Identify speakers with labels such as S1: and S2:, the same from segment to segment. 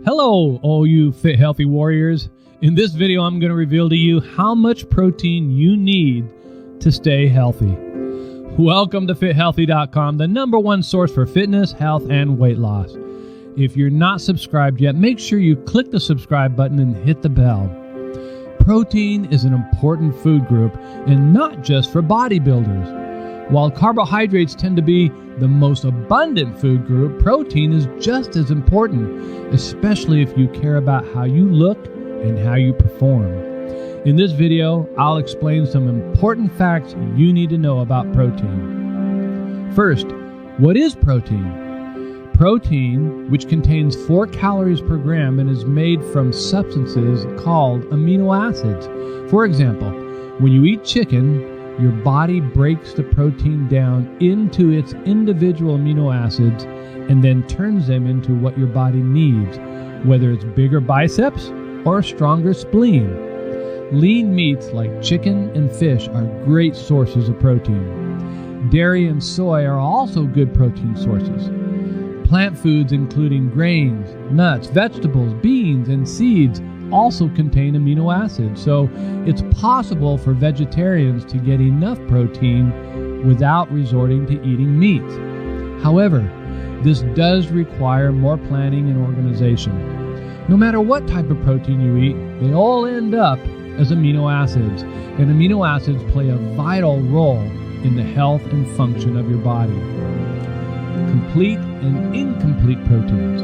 S1: Hello, all you fit, healthy warriors. In this video, I'm going to reveal to you how much protein you need to stay healthy. Welcome to FitHealthy.com, the #1 source for fitness, health, and weight loss. If you're not subscribed yet, make sure you click the subscribe button and hit the bell. Protein is an important food group, and not just for bodybuilders. While carbohydrates tend to be the most abundant food group, protein is just as important, especially if you care about how you look and how you perform. In this video, I'll explain some important facts you need to know about protein. First, what is protein? Protein, which contains 4 calories per gram and is made from substances called amino acids. For example, when you eat chicken, your body breaks the protein down into its individual amino acids and then turns them into what your body needs, whether it's bigger biceps or a stronger spleen. Lean meats like chicken and fish are great sources of protein. Dairy and soy are also good protein sources. Plant foods including grains, nuts, vegetables, beans, and seeds also contain amino acids, so it's possible for vegetarians to get enough protein without resorting to eating meat. However, this does require more planning and organization. No matter what type of protein you eat, they all end up as amino acids, and amino acids play a vital role in the health and function of your body. Complete and incomplete proteins.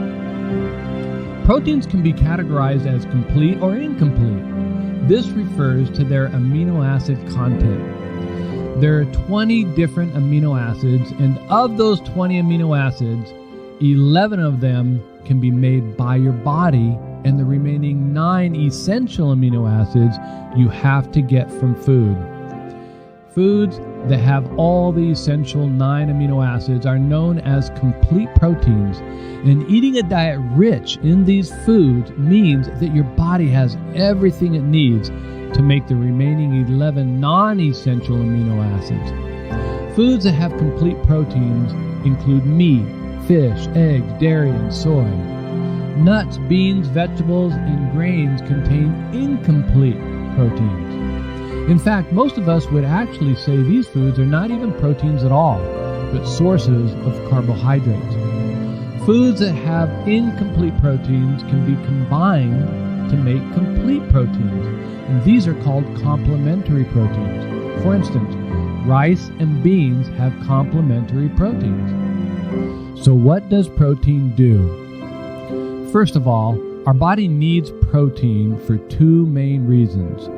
S1: Proteins can be categorized as complete or incomplete. This refers to their amino acid content. There are 20 different amino acids, and of those 20 amino acids, 11 of them can be made by your body, and the remaining 9 essential amino acids you have to get from food. Foods that have all the essential 9 amino acids are known as complete proteins, and eating a diet rich in these foods means that your body has everything it needs to make the remaining 11 non-essential amino acids. Foods that have complete proteins include meat, fish, eggs, dairy, and soy. Nuts, beans, vegetables, and grains contain incomplete proteins. In fact, most of us would actually say these foods are not even proteins at all, but sources of carbohydrates. Foods that have incomplete proteins can be combined to make complete proteins, and these are called complementary proteins. For instance, rice and beans have complementary proteins. So what does protein do? First of all, our body needs protein for 2 main reasons: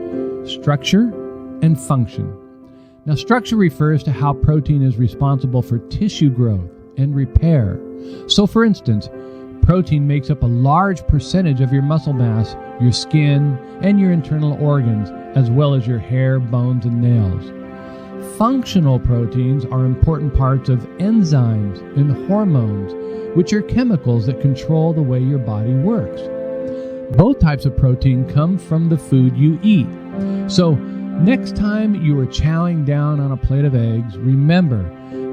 S1: structure and function. Now, structure refers to how protein is responsible for tissue growth and repair. So, for instance, protein makes up a large percentage of your muscle mass, your skin, and your internal organs, as well as your hair, bones, and nails. Functional proteins are important parts of enzymes and hormones, which are chemicals that control the way your body works. Both types of protein come from the food you eat. So, next time you are chowing down on a plate of eggs, remember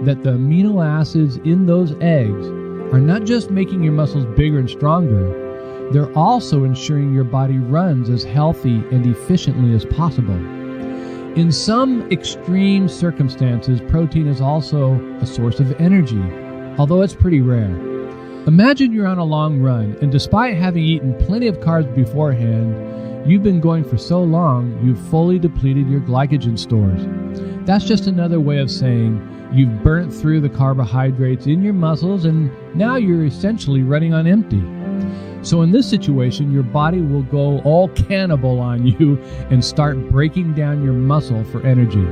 S1: that the amino acids in those eggs are not just making your muscles bigger and stronger, they're also ensuring your body runs as healthy and efficiently as possible. In some extreme circumstances, protein is also a source of energy, although it's pretty rare. Imagine you're on a long run, and despite having eaten plenty of carbs beforehand, you've been going for so long, you've fully depleted your glycogen stores. That's just another way of saying you've burnt through the carbohydrates in your muscles, and now you're essentially running on empty. So in this situation, your body will go all cannibal on you and start breaking down your muscle for energy.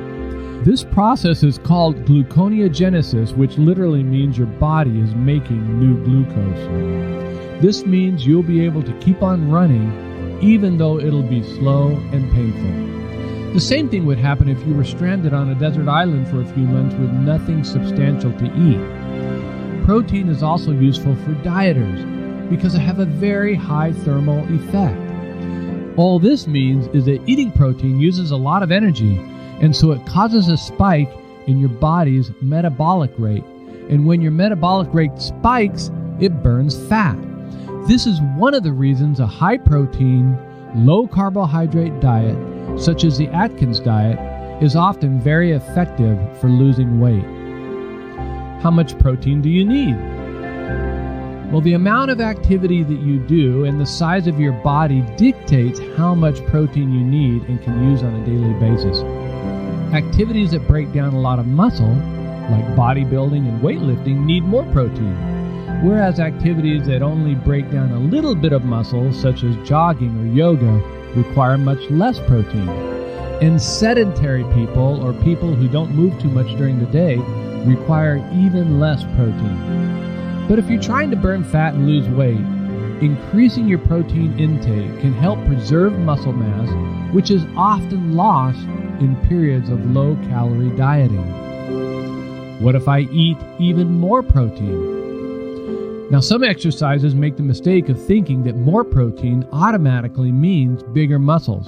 S1: This process is called gluconeogenesis, which literally means your body is making new glucose. This means you'll be able to keep on running even though it'll be slow and painful. The same thing would happen if you were stranded on a desert island for a few months with nothing substantial to eat. Protein is also useful for dieters because it has a very high thermal effect. All this means is that eating protein uses a lot of energy, and so it causes a spike in your body's metabolic rate. And when your metabolic rate spikes, it burns fat. This is one of the reasons a high-protein, low-carbohydrate diet, such as the Atkins diet, is often very effective for losing weight. How much protein do you need? Well, the amount of activity that you do and the size of your body dictates how much protein you need and can use on a daily basis. Activities that break down a lot of muscle, like bodybuilding and weightlifting, need more protein, whereas activities that only break down a little bit of muscle, such as jogging or yoga, require much less protein. And sedentary people, or people who don't move too much during the day, require even less protein. But if you're trying to burn fat and lose weight, increasing your protein intake can help preserve muscle mass, which is often lost in periods of low-calorie dieting. What if I eat even more protein? Now, some exercises make the mistake of thinking that more protein automatically means bigger muscles.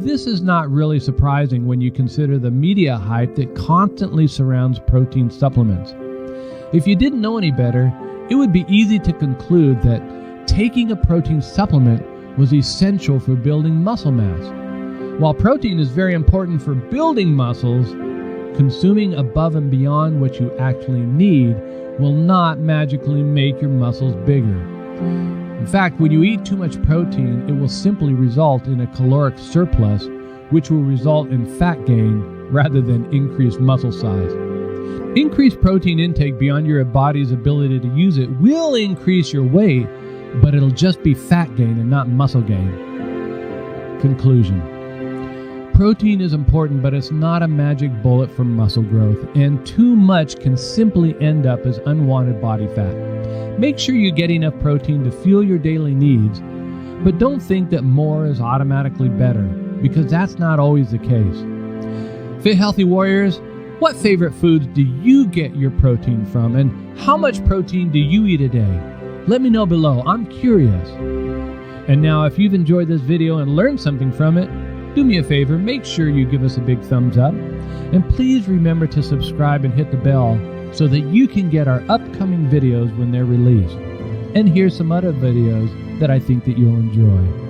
S1: This is not really surprising when you consider the media hype that constantly surrounds protein supplements. If you didn't know any better, it would be easy to conclude that taking a protein supplement was essential for building muscle mass. While protein is very important for building muscles, consuming above and beyond what you actually need will not magically make your muscles bigger. In fact, when you eat too much protein, it will simply result in a caloric surplus, which will result in fat gain rather than increased muscle size. Increased protein intake beyond your body's ability to use it will increase your weight, but it'll just be fat gain and not muscle gain. Conclusion. Protein is important, but it's not a magic bullet for muscle growth, and too much can simply end up as unwanted body fat. Make sure you get enough protein to fuel your daily needs, but don't think that more is automatically better, because that's not always the case. Fit Healthy Warriors, what favorite foods do you get your protein from, and how much protein do you eat a day? Let me know below. I'm curious. And now, if you've enjoyed this video and learned something from it, do me a favor, make sure you give us a big thumbs up. And please remember to subscribe and hit the bell so that you can get our upcoming videos when they're released. And here's some other videos that I think that you'll enjoy.